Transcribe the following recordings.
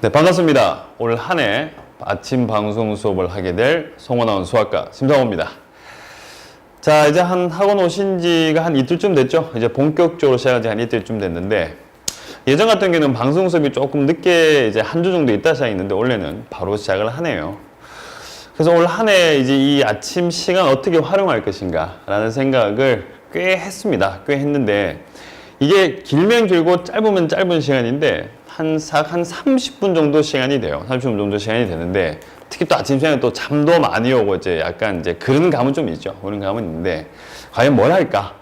네, 반갑습니다. 올 한 해 아침 방송 수업을 하게 될 송원아원 수학과 심상호입니다. 자, 이제 학원 오신 지가 한 이틀쯤 됐죠? 이제 본격적으로 시작한 지 한 이틀쯤 됐는데, 예전 같은 경우는 방송 수업이 조금 늦게 이제 한 주 정도 있다 시작했는데, 원래는 바로 시작을 하네요. 그래서 올 한 해 이제 이 아침 시간 어떻게 활용할 것인가 라는 생각을 꽤 했습니다. 꽤 했는데, 이게 길면 길고 짧으면 짧은 시간인데, 한 30분 정도 시간이 돼요. 30분 정도 시간이 되는데, 특히 또 아침 시간에 또 잠도 많이 오고, 이제 약간 이제 그런 감은 좀 있죠. 그런 감은 있는데, 과연 뭘 할까?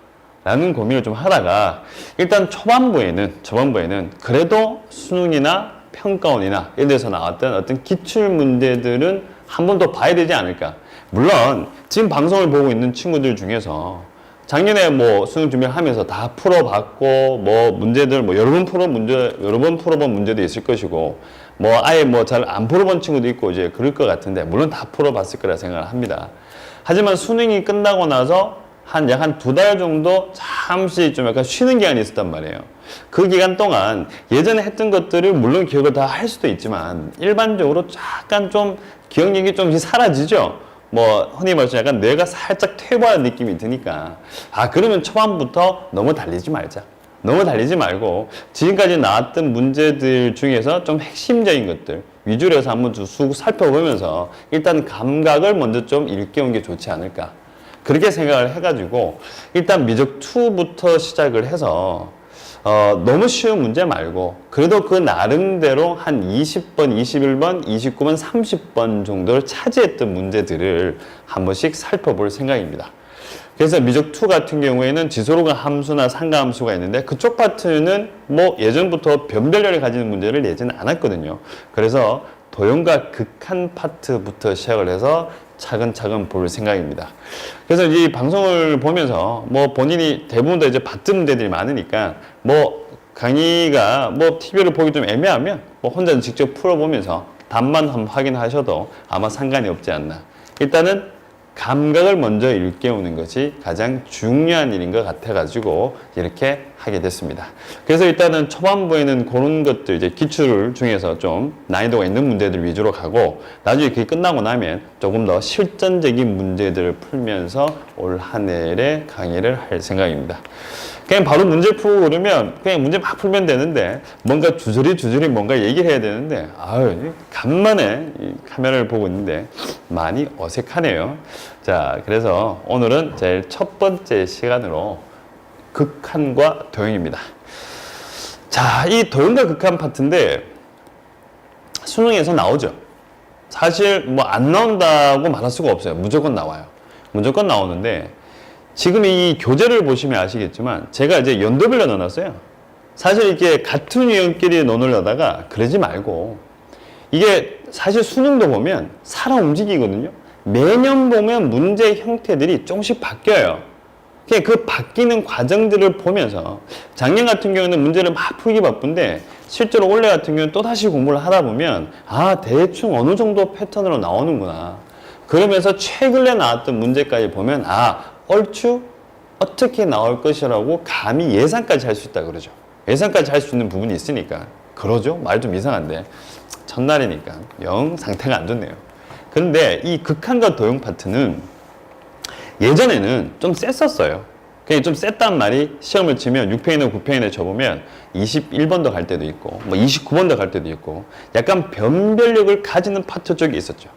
라는 고민을 좀 하다가, 일단 초반부에는 그래도 수능이나 평가원이나 이런 데서 나왔던 어떤 기출 문제들은 한 번 더 봐야 되지 않을까. 물론, 지금 방송을 보고 있는 친구들 중에서 작년에 뭐 수능 준비를 하면서 다 풀어봤고, 뭐 문제들 뭐 여러 번 풀어본 문제도 있을 것이고, 뭐 아예 뭐 잘 안 풀어본 친구도 있고 이제 그럴 것 같은데, 물론 다 풀어봤을 거라 생각을 합니다. 하지만 수능이 끝나고 나서 약 한 2달 정도 잠시 좀 약간 쉬는 기간이 있었단 말이에요. 그 기간 동안 예전에 했던 것들을 물론 기억을 다 할 수도 있지만, 일반적으로 약간 좀 기억력이 좀 사라지죠. 뭐 흔히 말해서 약간 뇌가 살짝 퇴보하는 느낌이 드니까, 그러면 초반부터 너무 달리지 말자. 너무 달리지 말고 지금까지 나왔던 문제들 중에서 좀 핵심적인 것들 위주로 해서 한번 쭉 살펴보면서 일단 감각을 먼저 좀 일깨우는 게 좋지 않을까, 그렇게 생각을 해가지고 일단 미적2부터 시작을 해서 너무 쉬운 문제 말고 그래도 그 나름대로 한 20번, 21번, 29번, 30번 정도를 차지했던 문제들을 한 번씩 살펴볼 생각입니다. 그래서 미적2 같은 경우에는 지소로가 함수나 상가함수가 있는데, 그쪽 파트는 뭐 예전부터 변별력을 가지는 문제를 내지는 않았거든요. 그래서 도형과 극한 파트부터 시작을 해서 차근차근 볼 생각입니다. 그래서 이 방송을 보면서 뭐 본인이 대부분 다 이제 봤던 문제들이 많으니까, 뭐 강의가 뭐 TV를 보기 좀 애매하면 뭐 혼자 직접 풀어보면서 답만 한번 확인하셔도 아마 상관이 없지 않나. 일단은 감각을 먼저 일깨우는 것이 가장 중요한 일인 것 같아가지고 이렇게 하게 됐습니다. 그래서 일단은 초반부에는 그런 것들, 이제 기출 중에서 좀 난이도가 있는 문제들 위주로 가고, 나중에 그게 끝나고 나면 조금 더 실전적인 문제들을 풀면서 올 한 해의 강의를 할 생각입니다. 그냥 바로 문제 풀고 그러면 그냥 문제 막 풀면 되는데, 뭔가 주저리 뭔가 얘기를 해야 되는데, 간만에 이 카메라를 보고 있는데 많이 어색하네요. 자, 그래서 오늘은 제일 첫 번째 시간으로 극한과 도형입니다. 자, 이 도형과 극한 파트인데 수능에서 나오죠. 사실 뭐 안 나온다고 말할 수가 없어요. 무조건 나와요. 무조건 나오는데, 지금 이 교재를 보시면 아시겠지만 제가 이제 연도별로 넣어놨어요. 사실 이게 같은 유형끼리 넣으려다가 그러지 말고, 이게 사실 수능도 보면 살아 움직이거든요. 매년 보면 문제 형태들이 조금씩 바뀌어요. 그 바뀌는 과정들을 보면서, 작년 같은 경우는 문제를 막 풀기 바쁜데 실제로 올해 같은 경우는 또다시 공부를 하다 보면 대충 어느 정도 패턴으로 나오는구나. 그러면서 최근에 나왔던 문제까지 보면 얼추 어떻게 나올 것이라고 감히 예상까지 할 수 있다 그러죠. 예상까지 할 수 있는 부분이 있으니까 그러죠. 말 좀 이상한데 첫날이니까 영 상태가 안 좋네요. 그런데 이 극한과 도형 파트는 예전에는 좀 셌었어요. 그냥 좀 셌단 말이, 시험을 치면 6편이나 9편이나 쳐보면 21번도 갈 때도 있고 뭐 29번도 갈 때도 있고, 약간 변별력을 가지는 파트 쪽이 있었죠.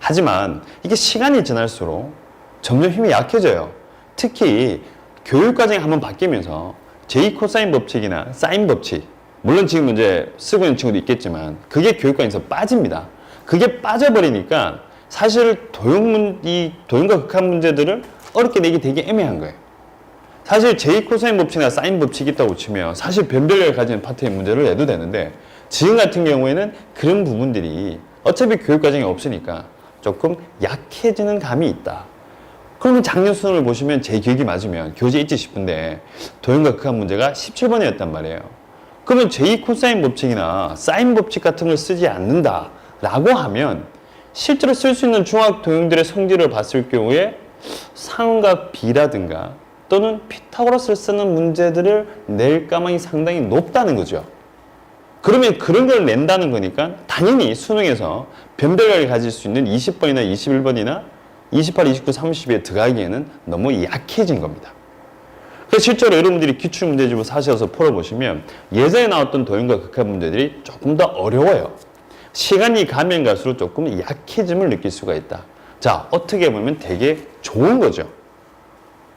하지만 이게 시간이 지날수록 점점 힘이 약해져요. 특히 교육과정이 한번 바뀌면서 제2 코사인 법칙이나 사인 법칙, 물론 지금 이제 쓰고 있는 친구도 있겠지만 그게 교육과정에서 빠집니다. 그게 빠져버리니까 사실 도형과 극한 문제들을 어렵게 내기 되게 애매한 거예요. 사실 제2 코사인 법칙이나 사인 법칙이 있다고 치면 사실 변별력을 가지는 파트의 문제를 내도 되는데, 지금 같은 경우에는 그런 부분들이 어차피 교육과정이 없으니까 조금 약해지는 감이 있다. 그러면 작년 수능을 보시면 제 기억이 맞으면 교재 있지 싶은데 도형과 극한 문제가 17번이었단 말이에요. 그러면 제2 코사인 법칙이나 사인 법칙 같은 걸 쓰지 않는다 라고 하면, 실제로 쓸 수 있는 중학 도형들의 성질을 봤을 경우에 삼각 B라든가 또는 피타고라스를 쓰는 문제들을 낼 가망이 상당히 높다는 거죠. 그러면 그런 걸 낸다는 거니까 당연히 수능에서 변별력을 가질 수 있는 20번이나 21번이나 28, 29, 30에 들어가기에는 너무 약해진 겁니다. 그래서 실제로 여러분들이 기출문제집을 사셔서 풀어보시면 예전에 나왔던 도형과 극한 문제들이 조금 더 어려워요. 시간이 가면 갈수록 조금 약해짐을 느낄 수가 있다. 자, 어떻게 보면 되게 좋은 거죠.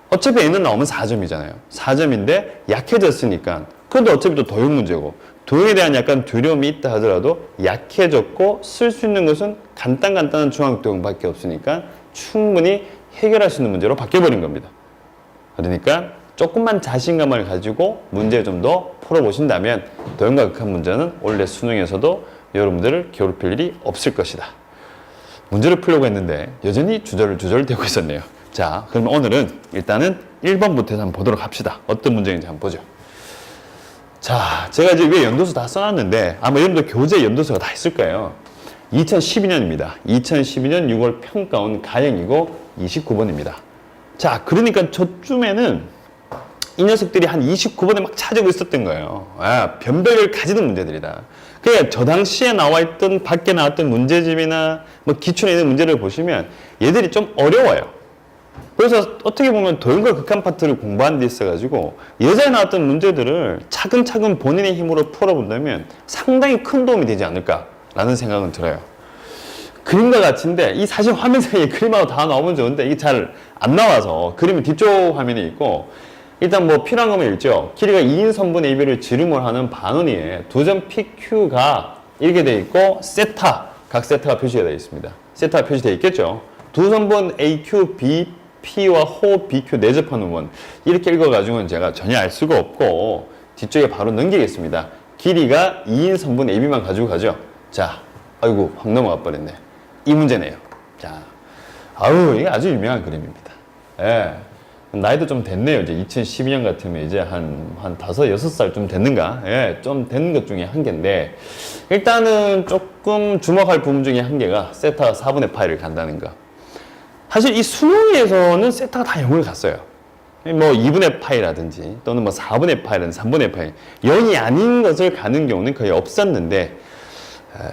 어차피 N은 나오면 4점이잖아요. 4점인데 약해졌으니까. 그런데 어차피 또 도형 문제고 도형에 대한 약간 두려움이 있다 하더라도 약해졌고 쓸 수 있는 것은 간단한 중앙도형밖에 없으니까 충분히 해결할 수 있는 문제로 바뀌어버린 겁니다. 그러니까 조금만 자신감을 가지고 문제 좀 더 풀어보신다면 도형과 극한 문제는 원래 수능에서도 여러분들을 괴롭힐 일이 없을 것이다. 문제를 풀려고 했는데 여전히 주저되고 있었네요. 자, 그러면 오늘은 일단은 1번부터 해서 한번 보도록 합시다. 어떤 문제인지 한번 보죠. 자, 제가 이제 위에 연도수 다 써놨는데 아마 여러분들 교재 연도수가 다 있을 거예요. 2012년입니다. 2012년 6월 평가원 가형이고 29번입니다. 자, 그러니까 저쯤에는 이 녀석들이 한 29번에 막 찾아오고 있었던 거예요. 아, 변별력을 가지는 문제들이다. 그러니까 저 당시에 나와있던 밖에 나왔던 문제집이나 뭐 기출에 있는 문제를 보시면 얘들이 좀 어려워요. 그래서 어떻게 보면 도형과 극한 파트를 공부하는 데 있어가지고 예전에 나왔던 문제들을 차근차근 본인의 힘으로 풀어본다면 상당히 큰 도움이 되지 않을까라는 생각은 들어요. 그림과 같은데 이 사실 화면상에 그림하고 다 나오면 좋은데 이게 잘 안 나와서 그림이 뒤쪽 화면에 있고 일단 뭐 필요한 거면 읽죠. 길이가 2인 선분 AB를 지름을 하는 반원위에 두 점 PQ가 이렇게 되어 있고 세타, 각 세타가 표시가 되어 있습니다. 세타가 표시되어 있겠죠. 두 선분 AQ, BP와 호 BQ 내접하는 원 이렇게 읽어가지고는 제가 전혀 알 수가 없고 뒤쪽에 바로 넘기겠습니다. 길이가 2인 선분 AB만 가지고 가죠. 자, 아이고 확 넘어가 버렸네. 이 문제네요. 자, 아우 이게 아주 유명한 그림입니다. 예. 나이도 좀 됐네요. 이제 2012년 같으면 이제 한 5, 6살 좀 됐는가? 예, 좀 된 것 중에 한 개인데, 일단은 조금 주목할 부분 중에 한 개가 세타가 4분의 파이를 간다는 거. 사실 이 수능에서는 세타가 다 0을 갔어요. 뭐 2분의 파이라든지 또는 뭐 4분의 파이라든지 3분의 파이. 0이 아닌 것을 가는 경우는 거의 없었는데,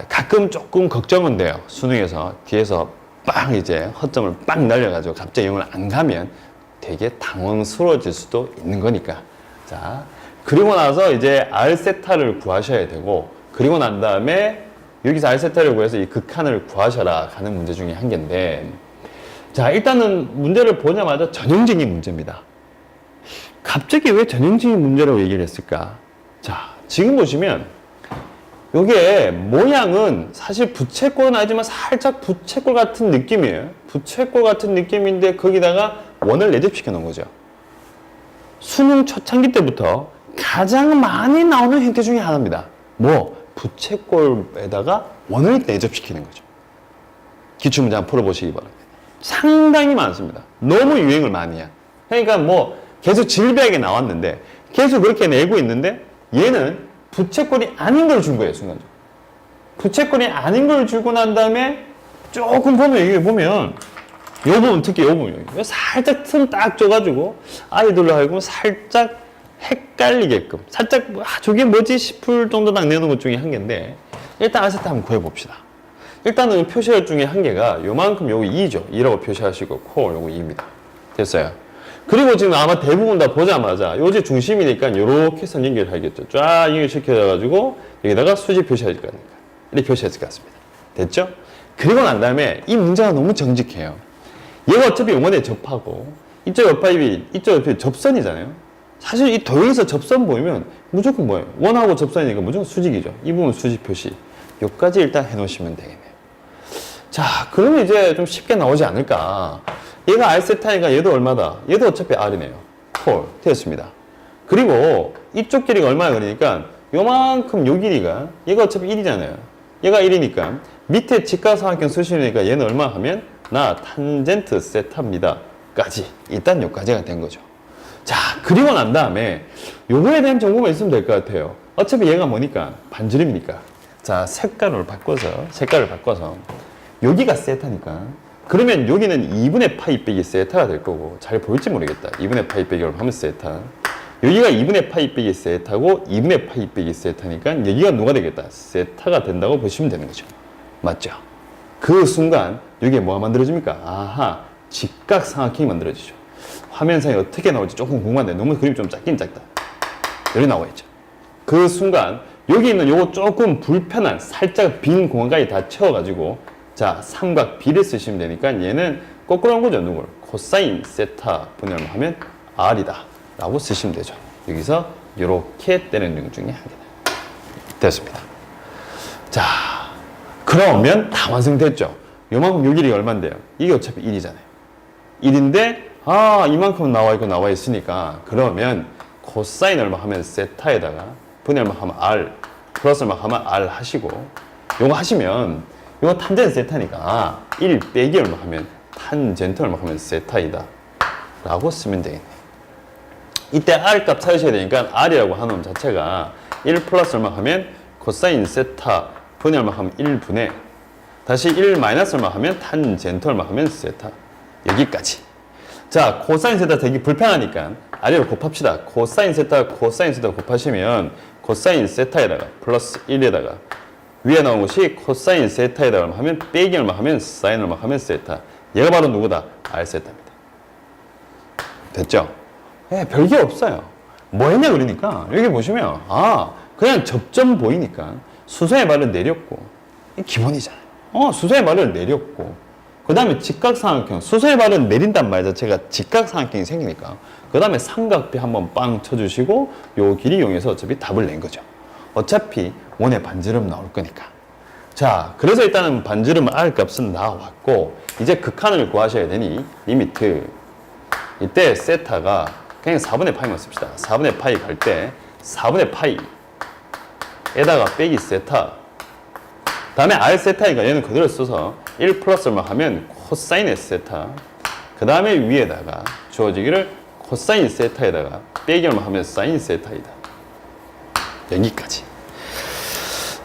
가끔 조금 걱정은 돼요. 수능에서 뒤에서 빵 이제 허점을 빵 날려가지고 갑자기 0을 안 가면 되게 당황스러워질 수도 있는 거니까. 자, 그리고 나서 이제 R세타를 구하셔야 되고, 그리고 난 다음에 여기서 R세타를 구해서 이 극한을 구하셔라 가는 문제 중에 한 개인데, 자, 일단은 문제를 보자마자 전형적인 문제입니다. 갑자기 왜 전형적인 문제라고 얘기를 했을까? 자, 지금 보시면 요게 모양은 사실 부채꼴은 아니지만 살짝 부채꼴 같은 느낌이에요. 부채꼴 같은 느낌인데 거기다가 원을 내접시켜 놓은 거죠. 수능 초창기 때부터 가장 많이 나오는 형태 중에 하나입니다. 뭐? 부채꼴에다가 원을 내접시키는 거죠. 기출문제 한번 풀어보시기 바랍니다. 상당히 많습니다. 너무 유행을 많이 해요. 그러니까 뭐 계속 질비하게 나왔는데 계속 그렇게 내고 있는데 얘는 부채꼴이 아닌 걸 준 거예요, 순간적으로. 부채꼴이 아닌 걸 주고 난 다음에 조금 보면, 여기 보면, 요 부분, 특히 요 부분, 살짝 틈 딱 줘가지고 아이들로 하여금 살짝 헷갈리게끔, 살짝, 저게 뭐지 싶을 정도 딱 내놓은 것 중에 한 개인데, 일단 아세트 한번 구해봅시다. 일단은 표시할 중에 한 개가 요만큼 요거 2죠. 2라고 표시하시고, 코 요거 2입니다. 됐어요. 그리고 지금 아마 대부분 다 보자마자 요지 중심이니까 요렇게 선 연결하겠죠. 쫙 연결시켜가지고 여기다가 수직 표시하실 거니까 이렇게 표시했을 것 같습니다. 됐죠? 그리고 난 다음에 이 문제가 너무 정직해요. 얘가 어차피 원에 접하고 이쪽 옆파입이 이쪽 옆에 접선이잖아요. 사실 이 도형에서 접선 보이면 무조건 뭐예요? 원하고 접선이니까 무조건 수직이죠. 이 부분 수직 표시. 요까지 일단 해놓으시면 되겠네요. 자, 그러면 이제 좀 쉽게 나오지 않을까. 얘가 R세타니까 얘도 얼마다? 얘도 어차피 R이네요. 콜 되었습니다. 그리고 이쪽 길이가 얼마나 그러니까 요만큼 요 길이가 얘가 어차피 1이잖아요. 얘가 1이니까 밑에 직각삼각형 수식이니까 얘는 얼마 하면 나 탄젠트 세타입니다. 까지. 일단 요까지가 된 거죠. 자, 그리고 난 다음에 요거에 대한 정보만 있으면 될 것 같아요. 어차피 얘가 뭐니까 반지름이니까. 자, 색깔을 바꿔서 여기가 세타니까 그러면 여기는 2분의 파이 빼기 세타가 될 거고 잘 보일지 모르겠다. 2분의 파이 빼기를 하면 세타. 여기가 2분의 파이 빼기 세타고 2분의 파이 빼기 세타니까 여기가 누가 되겠다? 세타가 된다고 보시면 되는 거죠. 맞죠? 그 순간 여기에 뭐가 만들어집니까? 아하, 직각삼각형이 만들어지죠. 화면상에 어떻게 나올지 조금 궁금한데 너무 그림이 좀 작긴 작다. 여기 나와 있죠. 그 순간 여기 있는 요거 조금 불편한 살짝 빈 공간까지 다 채워가지고 자 삼각 B를 쓰시면 되니까 얘는 거꾸로 한 거죠. 누굴? 코사인 세타 분열 하면 R이다 라고 쓰시면 되죠. 여기서 이렇게 떼는 중 중에 한 개다. 됐습니다. 자 그러면 다 완성됐죠. 요만큼 요 길이가 얼만데요? 이게 어차피 1이잖아요. 1인데 아 이만큼 나와 있고 나와 있으니까 그러면 코사인 얼마 하면 세타에다가 분의 얼마 하면 R 플러스 얼마 하면 R 하시고 요거 하시면 요거 탄젠트 세타니까 아, 1 빼기 얼마 하면 탄젠트 얼마 하면 세타이다 라고 쓰면 되겠네. 이때 R 값 찾으셔야 되니까 R이라고 하는 놈 자체가 1 플러스 얼마 하면 코사인 세타 분의 얼마 하면 1분의 다시 1 마이너스 얼마 하면 탄젠트 얼마 하면 세타 여기까지. 자 코사인 세타 되기 불편하니까 R을 곱합시다. 코사인 세타 곱하시면 코사인 세타에다가 플러스 1에다가 위에 나온 것이 코사인 세타에다가 하면 빼기 얼마 하면 사인 얼마 하면 세타. 얘가 바로 누구다? R 세타입니다. 됐죠? 예, 별게 없어요. 뭐 했냐 그러니까 여기 보시면 아 그냥 접점 보이니까 수선의 말을 내렸고 이 기본이잖아요. 수선의 말을 내렸고 그 다음에 직각삼각형 수선의 말을 내린단 말 자체가 직각삼각형이 생기니까 그 다음에 삼각비 한번 빵 쳐주시고 요 길이 이용해서 어차피 답을 낸 거죠. 어차피 원의 반지름 나올 거니까. 자 그래서 일단은 반지름 R 값은 나왔고 이제 극한을 구하셔야 되니 리미트 이때 세타가 그냥 4분의 파이만 씁시다. 4분의 파이 갈 때 4분의 파이에다가 빼기 세타 다음에 R 세타니까 얘는 그대로 써서 1 플러스 얼마 하면 코사인 세타 그 다음에 위에다가 주어지기를 코사인 세타에다가 빼기 얼마 하면 사인 세타이다. 여기까지.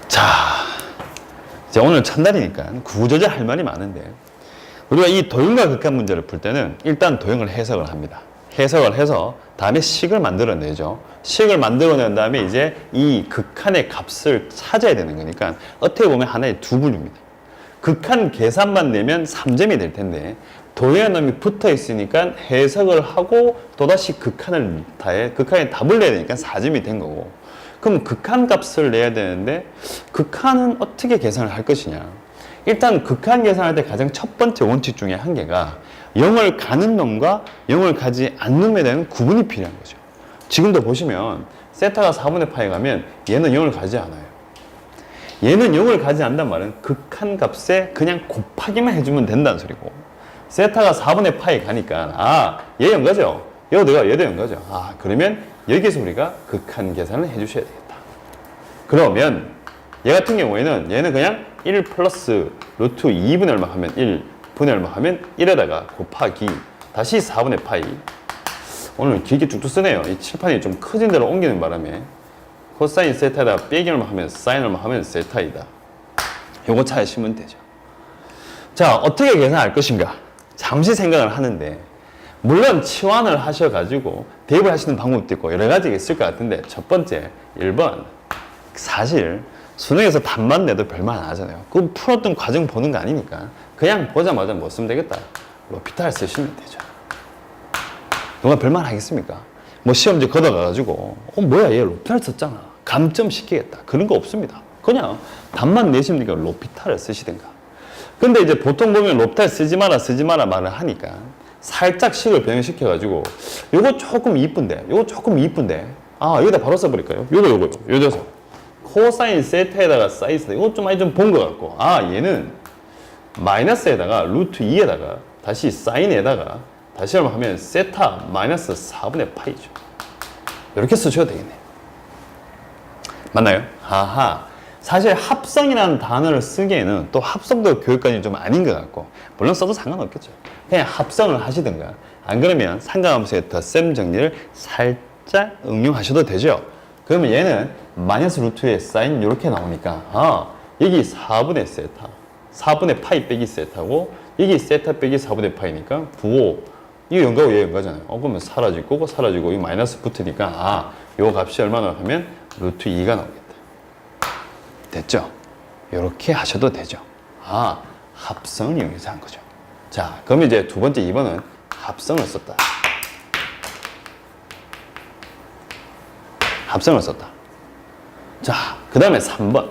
자 이제 오늘 첫날이니까 구구절절 할 말이 많은데 우리가 이 도형과 극한 문제를 풀 때는 일단 도형을 해석을 합니다. 해석을 해서 다음에 식을 만들어내죠. 식을 만들어낸 다음에 이제 이 극한의 값을 찾아야 되는 거니까 어떻게 보면 하나의 두 분류입니다. 극한 계산만 내면 3점이 될 텐데 도형의 놈이 붙어 있으니까 해석을 하고 또다시 극한에 답을 내야 되니까 4점이 된 거고 그럼 극한 값을 내야 되는데 극한은 어떻게 계산을 할 것이냐. 일단 극한 계산할 때 가장 첫 번째 원칙 중에 한 개가 0을 가는 놈과 0을 가지 않는 놈에 대한 구분이 필요한 거죠. 지금도 보시면 세타가 4분의 파에 가면 얘는 0을 가지 않아요. 얘는 0을 가지 않는단 말은 극한 값에 그냥 곱하기만 해주면 된다는 소리고 세타가 4분의 파에 가니까 아, 얘 0 가죠? 얘도 0 가죠? 아, 그러면 여기서 우리가 극한 계산을 해주셔야 되겠다. 그러면 얘 같은 경우에는 얘는 그냥 1 플러스 루트 2분의 얼마 하면 1 분의 얼마 하면 1에다가 곱하기 다시 4분의 파이 오늘 길게 쭉쭉 쓰네요. 이 칠판이 좀 커진 대로 옮기는 바람에 코사인 세타에다가 빼기 얼마 하면 사인 얼마 하면 세타이다. 요거 찾으시면 되죠. 자 어떻게 계산할 것인가 잠시 생각을 하는데 물론 치환을 하셔가지고 대입을 하시는 방법도 있고 여러 가지가 있을 것 같은데 첫 번째 1번 사실 수능에서 답만 내도 별말 안 하잖아요. 그 풀었던 과정 보는 거 아니니까 그냥 보자마자 뭐 쓰면 되겠다. 로피탈 쓰시면 되죠. 누가 별말 하겠습니까? 뭐 시험지 걷어가가지고 뭐야 얘 로피탈 썼잖아. 감점 시키겠다. 그런 거 없습니다. 그냥 답만 내시면 되니까 로피탈을 쓰시든가. 근데 이제 보통 보면 로피탈 쓰지 마라 말을 하니까 살짝 식을 변형시켜가지고 요거 조금 이쁜데 아 여기다 바로 써버릴까요? 요거 녀석 코사인 세타에다가 사인 세타 이거 좀 많이 좀 본 것 같고 아 얘는 마이너스에다가 루트 2에다가 다시 사인에다가 다시 얼마 하면 세타 마이너스 4분의 파이죠. 이렇게 쓰셔도 되겠네요. 맞나요? 하하. 사실 합성이라는 단어를 쓰기에는 또 합성도 교육관이 좀 아닌 것 같고 물론 써도 상관없겠죠. 그냥 합성을 하시든가 안 그러면 상가함수의 덧셈 정리를 살짝 응용하셔도 되죠. 그러면 얘는 마이너스 루트의 사인 이렇게 나오니까 아 여기 4분의 세타 4분의 파이 빼기 세타고 여기 세타 빼기 4분의 파이니까 9, 5 이거 연가고 얘 연가잖아요. 그러면 사라지고 사라지고 이 마이너스 붙으니까 요 값이 얼마나 하면 루트 2가 나오겠다. 됐죠? 이렇게 하셔도 되죠. 합성을 이용해서 한 거죠. 자, 그럼 이제 두 번째 2번은 합성을 썼다. 합성을 썼다. 자, 그 다음에 3번.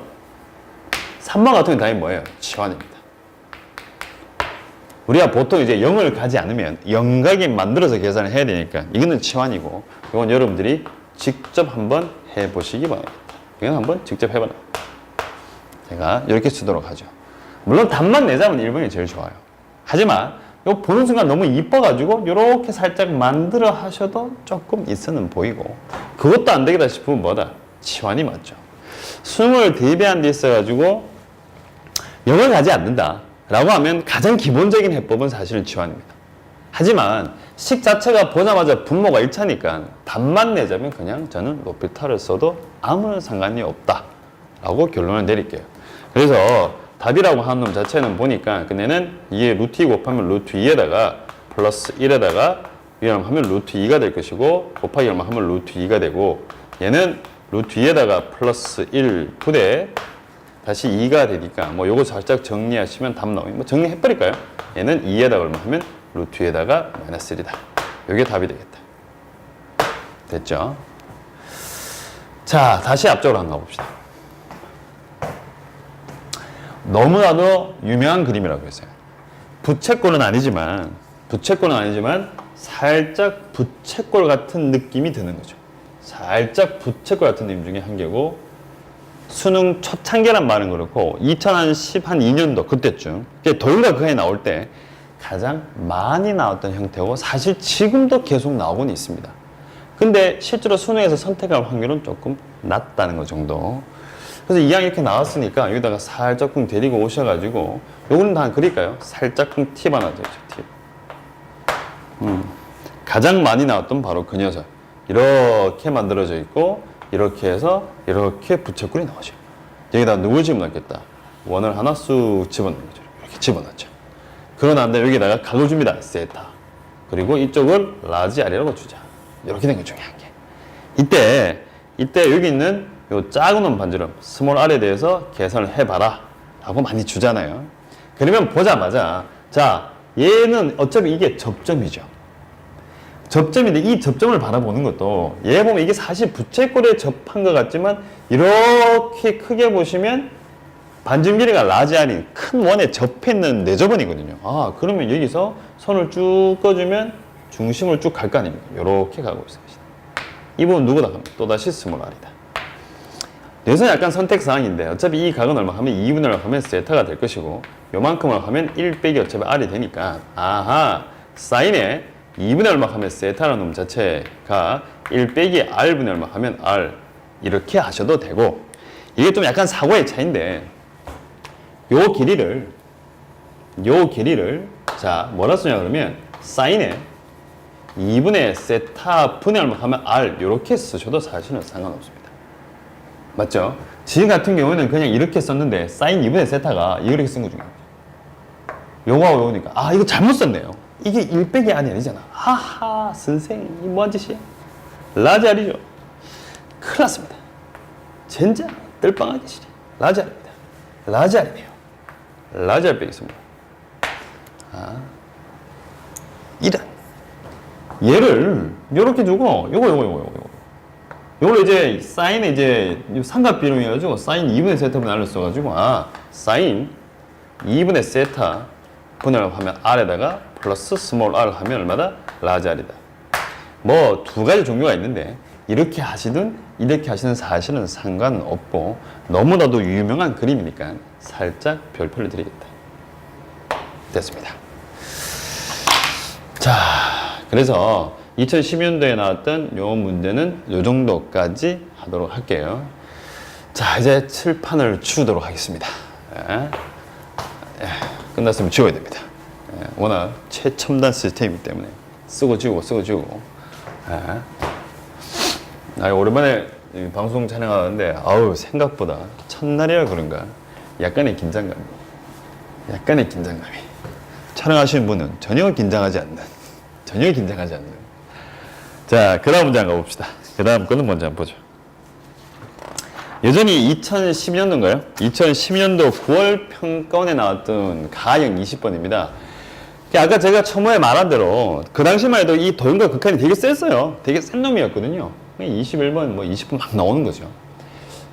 3번 같은 경우는 당연히 뭐예요? 치환입니다. 우리가 보통 이제 0을 가지 않으면 영각이 만들어서 계산을 해야 되니까 이거는 치환이고, 이건 여러분들이 직접 한번 해보시기 바랍니다. 이건 한번 직접 해봐라. 제가 이렇게 쓰도록 하죠. 물론 답만 내자면 1번이 제일 좋아요. 하지만 요 보는 순간 너무 이뻐가지고 요렇게 살짝 만들어 하셔도 조금 있어는 보이고, 그것도 안 되겠다 싶으면 뭐다? 치환이 맞죠. 수능을 대비한 데 있어가지고 0을 가지 않는다 라고 하면 가장 기본적인 해법은 사실은 치환입니다. 하지만 식 자체가 보자마자 분모가 1차니까 답만 내자면 그냥 저는 높이탈을 써도 아무런 상관이 없다 라고 결론을 내릴게요. 그래서 답이라고 하는 놈 자체는 보니까 근데는 이게 루트 2 곱하면 루트 2에다가 플러스 1에다가 위험하면 루트 2가 될 것이고, 곱하기 얼마하면 루트 2가 되고, 얘는 루트 2에다가 플러스 1 부대 다시 2가 되니까 뭐 요거 살짝 정리하시면 답 나오면 뭐 정리해버릴까요? 얘는 2에다가 얼마하면 루트 2에다가 마이너스 1이다. 요게 답이 되겠다. 됐죠? 자, 다시 앞쪽으로 한번 가봅시다. 너무나도 유명한 그림이라고 했어요. 부채꼴은 아니지만 살짝 부채꼴 같은 느낌이 드는 거죠. 살짝 부채꼴 같은 느낌 중에 한 개고, 수능 초창기란 말은 그렇고 2012년도 그때쯤 도윤과 그에 나올 때 가장 많이 나왔던 형태고, 사실 지금도 계속 나오고는 있습니다. 근데 실제로 수능에서 선택할 확률은 조금 낮다는 것 정도. 그래서 이왕 이렇게 나왔으니까 여기다가 살짝쿵 데리고 오셔가지고 요거는 다 그릴까요? 살짝쿵 팁 하나 되죠. 팁. 가장 많이 나왔던 바로 그 녀석. 이렇게 만들어져 있고 이렇게 해서 이렇게 부채꼴이 나오죠. 여기다 누굴 집어넣겠다? 원을 하나 쑥 집어넣는 거죠. 이렇게 집어넣죠. 그러고 난 다음에 여기다가 각을 줍니다. 세타. 그리고 이쪽을 라지 R이라고 주자. 이렇게 된 게 중요한 게. 이때 여기 있는 요 작은 놈 반지름 스몰 r에 대해서 계산을 해봐라 라고 많이 주잖아요. 그러면 보자마자 자, 얘는 어차피 이게 접점이죠. 접점인데 이 접점을 바라보는 것도 얘 보면 이게 사실 부채꼴에 접한 것 같지만 이렇게 크게 보시면 반지름 길이가 라지 r인 큰 원에 접해있는 내접원이거든요. 그러면 여기서 선을 쭉 꺼주면 중심을 쭉 갈 거 아닙니까? 이렇게 가고 있어요. 이 부분 누구다? 또다시 스몰 r이다. 여기서 약간 선택사항인데 어차피 이 각은 얼마 하면 2분의 1 하면 세타가 될 것이고, 요만큼을 하면 1 빼기 어차피 r이 되니까 사인에 2분의 얼마 하면 세타라는 놈 자체가 1 빼기 r분의 얼마 하면 r 이렇게 하셔도 되고, 이게 좀 약간 사고의 차이인데 요 길이를 자 뭐라 쓰냐 그러면 사인에 2분의 세타 분의 얼마 하면 r 이렇게 쓰셔도 사실은 상관없습니다. 맞죠? 지금 같은 경우는 그냥 이렇게 썼는데 사인 2분의 세타가 이렇게 쓴 거 중요해요. 요거하고 요거니까 이거 잘못 썼네요. 이게 1 빼기 r이 아니잖아. 선생님 이 뭐한 짓이야? 라지 r이죠. 큰일 났습니다. 젠장 뜰빵하기 싫어. 라지 r입니다. 라지 r이에요. 라지 r 빼겠습니다. 이런 얘를 요렇게 주고 요걸 이제 사인에 이제 삼각 비름이 가지고 사인 2분의 세타분의 r을 써가지고 사인 2분의 세타 분해를 하면 r에다가 플러스 스몰 r 하면 얼마다? 라지 r이다. 뭐 두 가지 종류가 있는데 이렇게 하시든 이렇게 하시는 사실은 상관없고, 너무나도 유명한 그림이니까 살짝 별표를 드리겠다. 됐습니다. 자, 그래서 2012년도에 나왔던 요 문제는 요 정도까지 하도록 할게요. 자, 이제 칠판을 치우도록 하겠습니다. 끝났으면 지워야 됩니다. 워낙 최첨단 시스템이기 때문에 쓰고 지우고. 오랜만에 방송 촬영하는데 생각보다 첫날이라 그런가 약간의 긴장감이 촬영하시는 분은 전혀 긴장하지 않는 전혀 긴장하지 않는. 자, 그 다음 문제 한번 가봅시다. 그 다음 거는 먼저 한번 보죠. 여전히 2010년도인가요? 2010년도 9월 평가원에 나왔던 가형 20번입니다. 아까 제가 처음에 말한 대로 그 당시만 해도 이 도형과 극한이 되게 셌어요. 되게 센 놈이었거든요. 21번, 뭐 20번 막 나오는 거죠.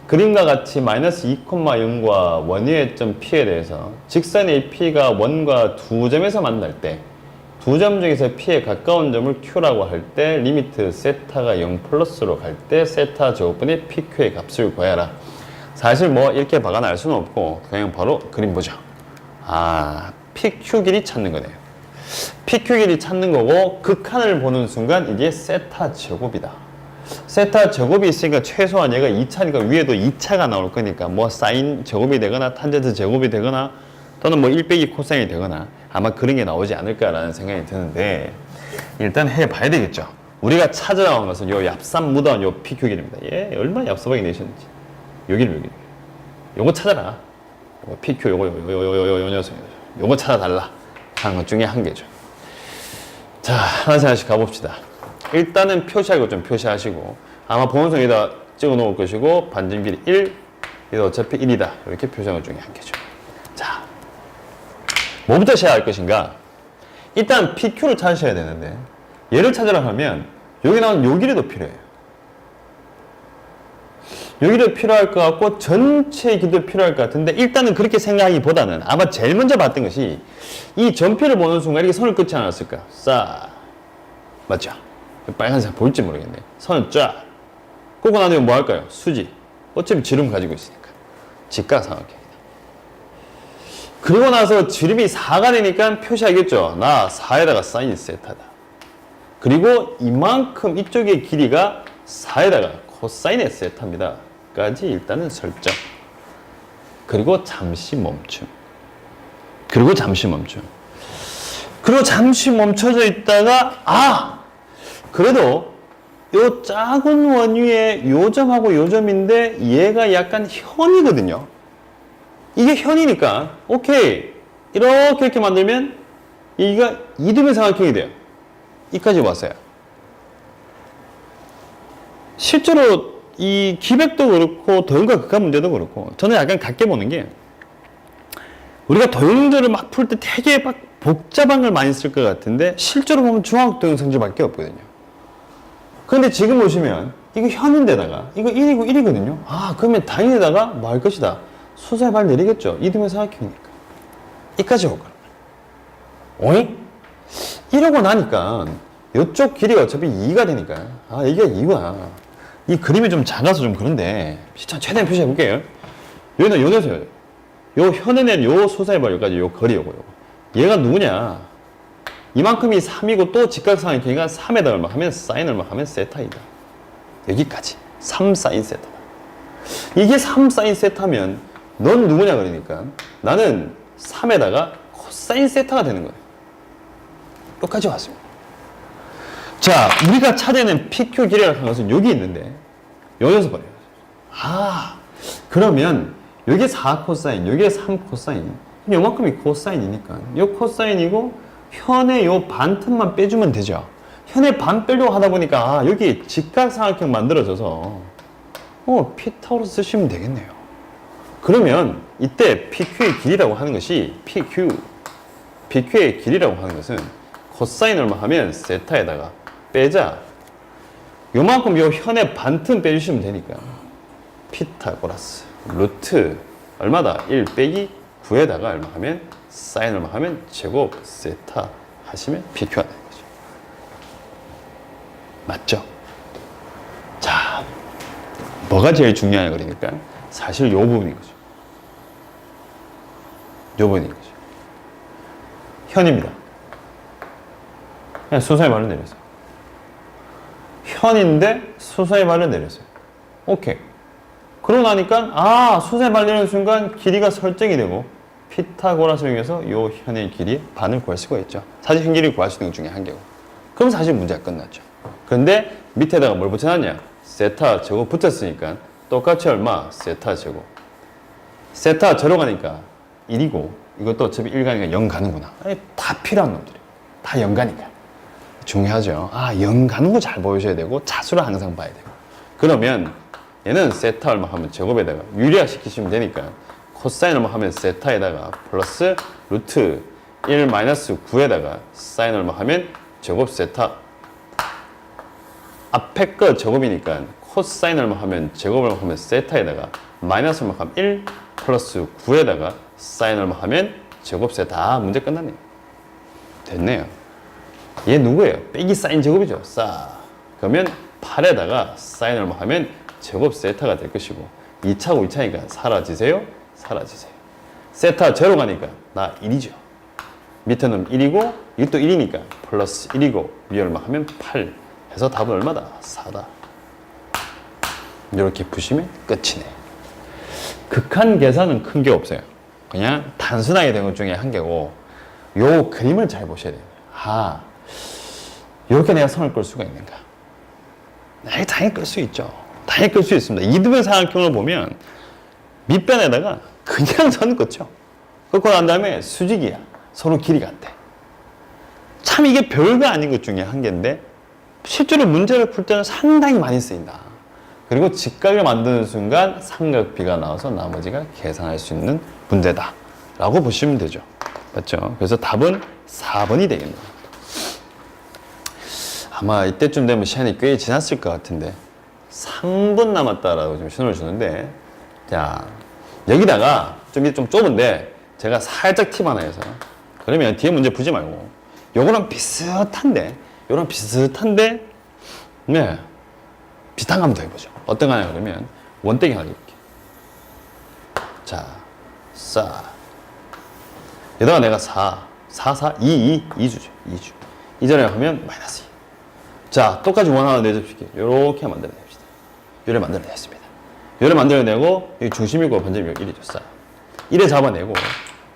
그림과 같이 마이너스 2,0과 원위의 점 P에 대해서 직선의 P가 원과 두 점에서 만날 때 두 점 중에서 P에 가까운 점을 Q라고 할 때 리미트 세타가 0 플러스로 갈 때 세타 제곱분의 PQ의 값을 구해라. 사실 뭐 이렇게 박아나 알 수는 없고 그냥 바로 그림 보죠. 아, PQ 길이 찾는 거네요. PQ 길이 찾는 거고 극한을 보는 순간 이게 세타 제곱이다. 세타 제곱이 있으니까 최소한 얘가 2차니까 위에도 2차가 나올 거니까 뭐 사인 제곱이 되거나 탄젠트 제곱이 되거나 또는 뭐 1 빼기 코사인이 되거나 아마 그런 게 나오지 않을까라는 생각이 드는데 일단 해봐야 되겠죠. 우리가 찾으라고 한 것은 요 얍삽 묻어온 요 PQ 길입니다. 얘 얼마나 얍삽하게 내셨는지. 여기. 요거 찾아라. 요거 PQ 요 녀석. 요거 찾아달라. 하는 것 중에 한 개죠. 자, 하나씩 가봅시다. 일단은 표시하고 좀 표시하시고 아마 보험성에다 찍어 놓을 것이고 반점 길이 1, 이거 어차피 1이다. 이렇게 표시한 것 중에 한 개죠. 자, 뭐부터 시작할 할 것인가? 일단 PQ를 찾으셔야 되는데 얘를 찾으라 하면 여기 나온 요 길이도 필요해요. 여기도 필요할 것 같고 전체 길도 필요할 것 같은데 일단은 그렇게 생각하기보다는 아마 제일 먼저 봤던 것이 이 전표를 보는 순간 이렇게 선을 긋지 않았을까? 싹 맞죠? 빨간색 볼지 모르겠네. 선을 쫙 꽂고 나면 뭐 할까요? 수지. 어차피 지름 가지고 있으니까 직각삼각형이다. 그리고 나서 지름이 4가 되니까 표시하겠죠. 나 4에다가 사인 세타다. 그리고 이만큼 이쪽의 길이가 4에다가 코사인의 세타입니다. 까지 일단은 설정. 그리고 잠시 멈춤. 그리고 잠시 멈춰져 있다가 그래도 요 작은 원위의 요 점하고 요 점인데 얘가 약간 현이거든요. 이게 현이니까 오케이 이렇게 만들면 여기가 이등변 삼각형이 돼요. 이까지 왔어요. 실제로 이 기백도 그렇고 도형과 극한 문제도 그렇고 저는 약간 같게 보는 게 우리가 도형들을 막 풀 때 되게 막 복잡한 걸 많이 쓸 것 같은데 실제로 보면 중학 도형 성질밖에 없거든요. 그런데 지금 보시면 이거 현인데다가 이거 1이고 1이거든요. 아 그러면 당연히다가 뭐 할 것이다. 수사에 발 내리겠죠. 이등변 삼각형이니까. 이까지 오고 오잉? 이러고 나니까 이쪽 길이가 어차피 2가 되니까 아 이게 2가 이 그림이 좀 작아서 좀 그런데 최대한 표시해 볼게요. 여기는 요 녀석 요 현에는 요 수사의 발까지 요 거리 요거 얘가 누구냐? 이만큼이 3이고 또 직각삼각형이니까 3에다 얼마 하면 사인 얼마 하면 세타이다. 여기까지 3 사인 세타다. 이게 3 사인 세타면 넌 누구냐 그러니까 나는 3에다가 코사인 세타가 되는 거예요. 여기까지 왔습니다. 자, 우리가 찾아낸 PQ 길이라고 하는 것은 여기 있는데 여기서 버려요. 아, 그러면 여기 4 코사인, 여기에 3 코사인 요만큼이 코사인이니까 요 코사인이고 현의 요 반 틈만 빼주면 되죠. 현의 반 빼려고 하다 보니까 여기 직각삼각형 만들어져서 피타고라스 쓰시면 되겠네요. 그러면 이때 PQ의 길이라고 하는 것이 PQ의 길이라고 하는 것은 코사인 얼마 하면 세타에다가 빼자. 요만큼 요 현의 반틈 빼주시면 되니까 피타고라스 루트 얼마다? 1 빼기 9에다가 얼마 하면 사인 얼마 하면 제곱 세타 하시면 PQ가 되는 거죠. 맞죠? 자, 뭐가 제일 중요하냐 그러니까 사실 요 부분인 거죠. 요 부분인 거죠. 현입니다. 그냥 수사의 말을 내렸어요. 현인데 수사의 말을 내렸어요. 오케이. 그러고 나니까 수사의 말 내리는 순간 길이가 설정이 되고 피타고라스를 이용해서 이 현의 길이의 반을 구할 수가 있죠. 사실 현 길이를 구할 수 있는 것 중에 한 개고. 그럼 사실 문제가 끝났죠. 그런데 밑에다가 뭘 붙여놨냐? 세타 제곱 붙였으니까 똑같이 얼마? 세타 제곱. 세타 제로 가니까 1이고 이것도 어차피 1 가니까 0 가는구나. 아니, 다 필요한 놈들이. 다 0 가니까. 중요하죠. 아, 영 가는 거 잘 보여줘야 되고 차수를 항상 봐야 되고. 그러면 얘는 세타 얼마 하면 제곱에다가 유리화 시키시면 되니까 코사인 얼마 하면 세타에다가 플러스 루트 1 마이너스 9에다가 사인 얼마 하면 제곱 세타. 앞에 거 제곱이니까 코사인 얼마 하면 제곱 얼마 하면 세타에다가 마이너스 얼마 하면 1 플러스 9에다가 사인 얼마 하면 제곱 세타. 문제 끝났네요. 됐네요. 얘 누구예요? 빼기 사인 제곱이죠. 그러면 8에다가 사인 얼마 하면 제곱 세타가 될 것이고 2차고 2차니까 사라지세요? 사라지세요. 세타 제로 가니까 나 1이죠. 밑에는 1이고 이것도 1이니까 플러스 1이고 위에 얼마 하면 8 해서 답은 얼마다? 4다. 이렇게 푸시면 끝이네. 극한 계산은 큰 게 없어요. 그냥 단순하게 된 것 중에 한 개고 요 그림을 잘 보셔야 돼요. 아, 이렇게 내가 선을 끌 수가 있는가? 네, 당연히 끌 수 있죠. 당연히 끌 수 있습니다. 이등변 삼각형을 보면 밑변에다가 그냥 선 긋죠. 긋고 난 다음에 수직이야. 서로 길이가 같대. 참 이게 별거 아닌 것 중에 한 개인데 실제로 문제를 풀 때는 상당히 많이 쓰인다. 그리고 직각을 만드는 순간 삼각비가 나와서 나머지가 계산할 수 있는 문제다 라고 보시면 되죠. 맞죠? 그래서 답은 4번이 되겠네요. 아마 이때쯤 되면 시간이 꽤 지났을 것 같은데 3분 남았다라고 지금 신호를 주는데, 자, 여기다가 좀 좁은데 제가 살짝 팁 하나 해서, 그러면 뒤에 문제 풀지 말고 요거랑 비슷한데 네, 비슷한 거 한번 더 해보죠. 어떤 거 하냐 그러면 원땡이 하나 이렇게. 자, 여기다가 내가 2 주죠. 2주. 이 자리에 하면 마이너스 2. 자, 똑같이 원 하나 내접시게. 요렇게 만들어냅시다. 요래 만들어냈습니다. 요래 만들어내고, 여기 중심이고 반점이 1이죠. 1에 잡아내고,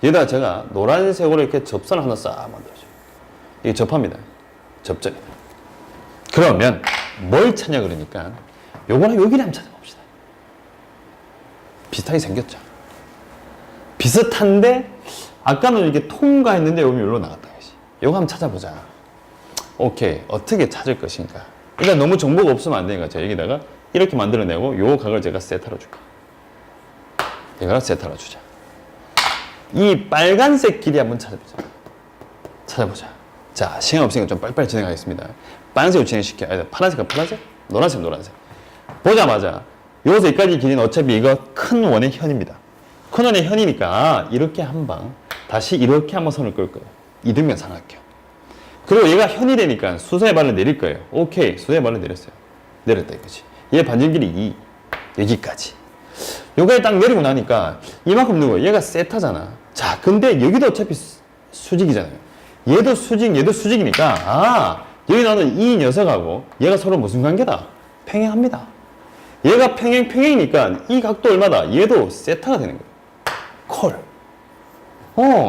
여기다가 제가 노란색으로 이렇게 접선을 하나 만들어줘요. 이게 접합니다. 접점이다. 그러면 뭘 찾냐 그러니까, 요거랑 여기를 한번 찾아봅시다. 비슷하게 생겼죠. 비슷한데, 아까는 이렇게 통과했는데, 여기 여기로 나갔다. 요거 한번 찾아보자. 오케이. 어떻게 찾을 것인가. 일단 너무 정보가 없으면 안 되니까 제가 여기다가 이렇게 만들어내고 요 각을 제가 세타로 줄게요. 이거를 세타로 주자. 이 빨간색 길이 한번 찾아보자. 자, 시간 없으니까 좀 빨리빨리 진행하겠습니다. 빨간색으로 진행시켜요. 파란색과 파란색? 노란색. 보자마자 여기서 여기까지 길이는 어차피 이거 큰 원의 현입니다. 큰 원의 현이니까 이렇게 한 방, 다시 이렇게 한번 선을 끌 거예요. 이등변 삼각형. 그리고 얘가 현이 되니까 수소의 발을 내릴 거예요. 오케이, 수소의 발을 내렸어요. 내렸다 이거지. 얘 반전 길이 2. 여기까지. 요거에 딱 내리고 나니까 이만큼 누구? 얘가 세타잖아. 자, 근데 여기도 어차피 수직이잖아요. 얘도 수직이니까 여기 나오는 이 녀석하고 얘가 서로 무슨 관계다? 평행합니다. 얘가 평행이니까 이 각도 얼마다? 얘도 세타가 되는 거예요. 콜.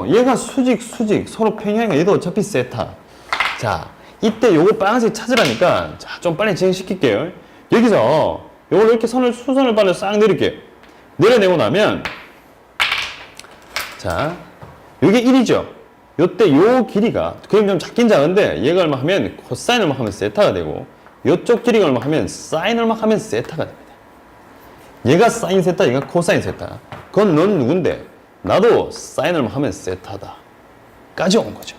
얘가 수직 서로 평행해. 얘도 어차피 세타. 자, 이때 요거 빨간색 찾으라니까, 자, 좀 빨리 진행시킬게요. 여기서 요걸 이렇게 수선을 발로 싹 내릴게요. 내려내고 나면, 자, 요게 1이죠. 요때 요 길이가, 그림 좀 작긴 작은데, 얘가 얼마 하면 코사인 얼마 하면 세타가 되고, 요쪽 길이가 얼마 하면 사인 얼마 하면 세타가 됩니다. 얘가 사인 세타, 얘가 코사인 세타. 그건 넌 누군데? 나도 사인 얼마 하면 세타다. 까지 온 거죠.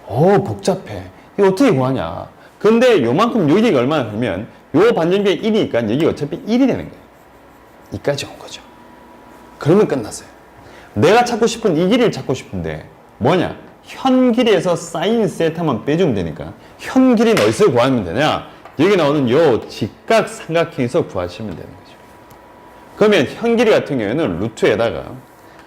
복잡해. 이거 어떻게 구하냐. 근데 요만큼 여기가 얼마나 되면 요 반전비가 1이니까 여기가 어차피 1이 되는 거예요. 이까지 온 거죠. 그러면 끝났어요. 내가 찾고 싶은 이 길이를 찾고 싶은데 뭐냐? 현 길이에서 사인 세타만 빼주면 되니까 현 길이는 어디서 구하면 되냐? 여기 나오는 요 직각 삼각형에서 구하시면 되는 거죠. 그러면 현 길이 같은 경우에는 루트에다가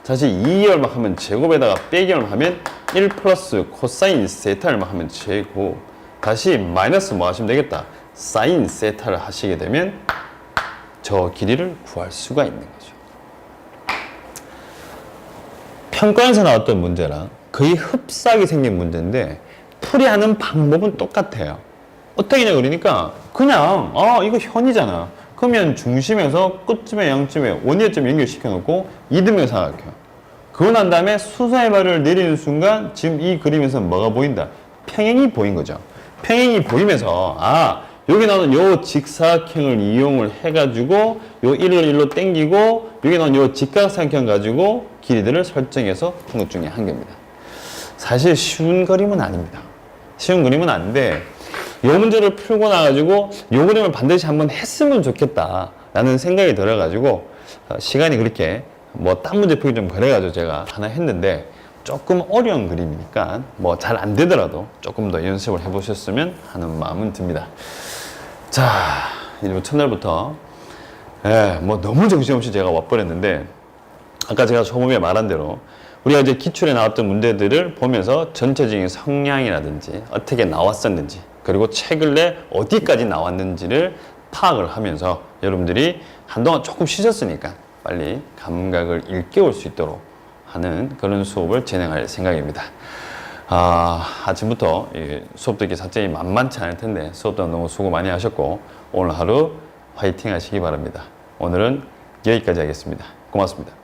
다시 2 얼마 하면 제곱에다가 빼기 얼마 하면 1 플러스 코사인 세타 얼마 하면 제곱, 다시 마이너스 뭐 하시면 되겠다. 사인 세타를 하시게 되면 저 길이를 구할 수가 있는 거죠. 평가에서 나왔던 문제랑 거의 흡사하게 생긴 문제인데 풀이하는 방법은 똑같아요. 어떻게 냐 그러니까 그냥 이거 현이잖아. 그러면 중심에서 끝쯤에 양쯤에 원위점 연결시켜 놓고 이등변 삼각형. 그거 난 다음에 수선의 발을 내리는 순간 지금 이 그림에서 뭐가 보인다? 평행이 보인 거죠. 평행이 보이면서 여기 나오는 요 직사각형을 이용을 해가지고 요 1을 1로 땡기고 여기 나오는 요 직각삼각형 가지고 길이들을 설정해서 푼 것 중에 한 개입니다. 사실 쉬운 그림은 아닙니다. 쉬운 그림은 아닌데 요 문제를 풀고 나가지고 요 그림을 반드시 한번 했으면 좋겠다 라는 생각이 들어가지고 시간이 그렇게 뭐 딴 문제 풀기 좀 그래가지고 제가 하나 했는데 조금 어려운 그림이니까 뭐 잘 안 되더라도 조금 더 연습을 해보셨으면 하는 마음은 듭니다. 자, 이제 첫날부터 뭐 너무 정신없이 제가 와버렸는데 아까 제가 초범에 말한 대로 우리가 이제 기출에 나왔던 문제들을 보면서 전체적인 성향이라든지 어떻게 나왔었는지 그리고 최근 내 어디까지 나왔는지를 파악을 하면서 여러분들이 한동안 조금 쉬셨으니까 빨리 감각을 일깨울 수 있도록 하는 그런 수업을 진행할 생각입니다. 아침부터 수업 듣기 사정이 만만치 않을 텐데 수업도 너무 수고 많이 하셨고 오늘 하루 화이팅 하시기 바랍니다. 오늘은 여기까지 하겠습니다. 고맙습니다.